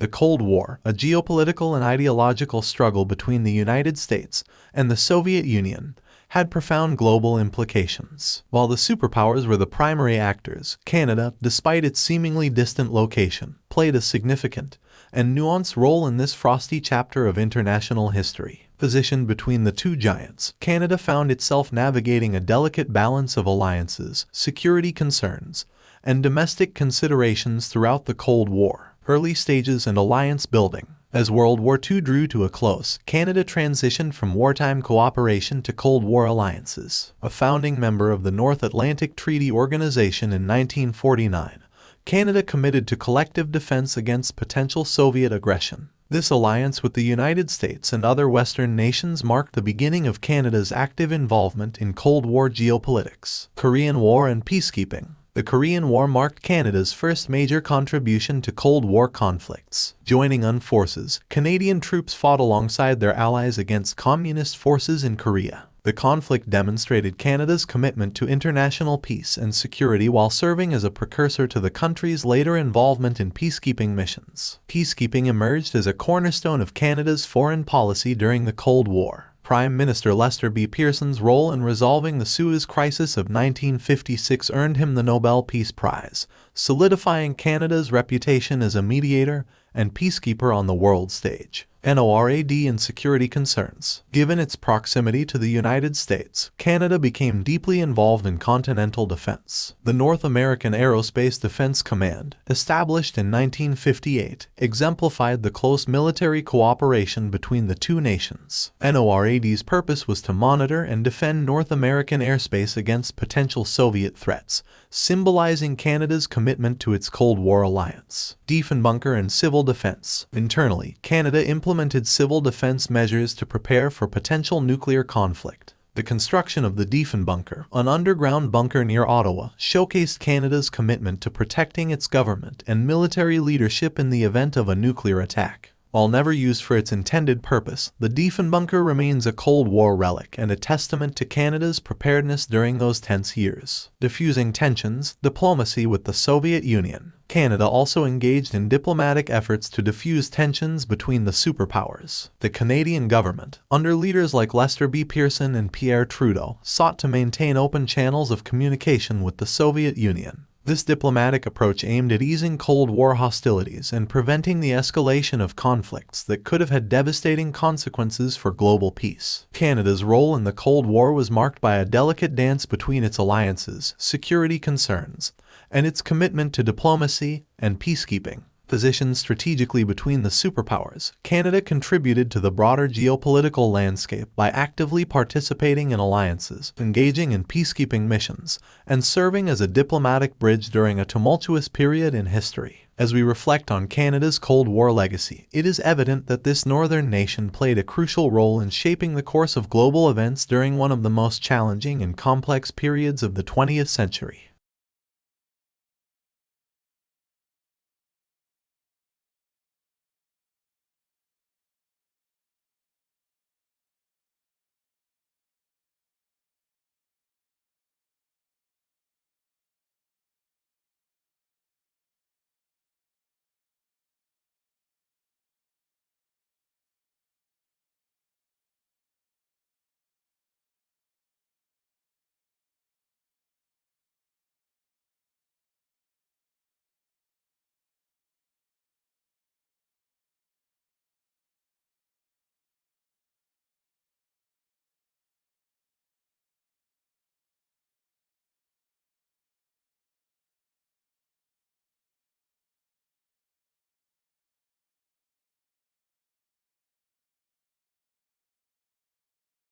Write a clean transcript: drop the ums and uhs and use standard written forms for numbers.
The Cold War, a geopolitical and ideological struggle between the United States and the Soviet Union, had profound global implications. While the superpowers were the primary actors, Canada, despite its seemingly distant location, played a significant and nuanced role in this frosty chapter of international history. Positioned between the two giants, Canada found itself navigating a delicate balance of alliances, security concerns, and domestic considerations throughout the Cold War, early stages and alliance building. As World War II drew to a close, Canada transitioned from wartime cooperation to Cold War alliances. A founding member of the North Atlantic Treaty Organization in 1949, Canada committed to collective defense against potential Soviet aggression. This alliance with the United States and other Western nations marked the beginning of Canada's active involvement in Cold War geopolitics. Korean War and peacekeeping. The Korean War marked Canada's first major contribution to Cold War conflicts. Joining UN forces, Canadian troops fought alongside their allies against communist forces in Korea. The conflict demonstrated Canada's commitment to international peace and security while serving as a precursor to the country's later involvement in peacekeeping missions. Peacekeeping emerged as a cornerstone of Canada's foreign policy during the Cold War. Prime Minister Lester B. Pearson's role in resolving the Suez Crisis of 1956 earned him the Nobel Peace Prize, solidifying Canada's reputation as a mediator and peacekeeper on the world stage. NORAD and security concerns. Given its proximity to the United States, Canada became deeply involved in continental defense. The North American Aerospace Defense Command, established in 1958, exemplified the close military cooperation between the two nations. NORAD's purpose was to monitor and defend North American airspace against potential Soviet threats, symbolizing Canada's commitment to its Cold War alliance. Diefenbunker and civil defense. Internally, Canada implemented civil defense measures to prepare for potential nuclear conflict. The construction of the Diefenbunker, an underground bunker near Ottawa, showcased Canada's commitment to protecting its government and military leadership in the event of a nuclear attack. While never used for its intended purpose, the Diefenbunker remains a Cold War relic and a testament to Canada's preparedness during those tense years. Diffusing tensions, diplomacy with the Soviet Union. Canada also engaged in diplomatic efforts to diffuse tensions between the superpowers. The Canadian government, under leaders like Lester B. Pearson and Pierre Trudeau, sought to maintain open channels of communication with the Soviet Union. This diplomatic approach aimed at easing Cold War hostilities and preventing the escalation of conflicts that could have had devastating consequences for global peace. Canada's role in the Cold War was marked by a delicate dance between its alliances, security concerns, and its commitment to diplomacy and peacekeeping. Positioned strategically between the superpowers, Canada contributed to the broader geopolitical landscape by actively participating in alliances, engaging in peacekeeping missions, and serving as a diplomatic bridge during a tumultuous period in history. As we reflect on Canada's Cold War legacy, it is evident that this northern nation played a crucial role in shaping the course of global events during one of the most challenging and complex periods of the 20th century.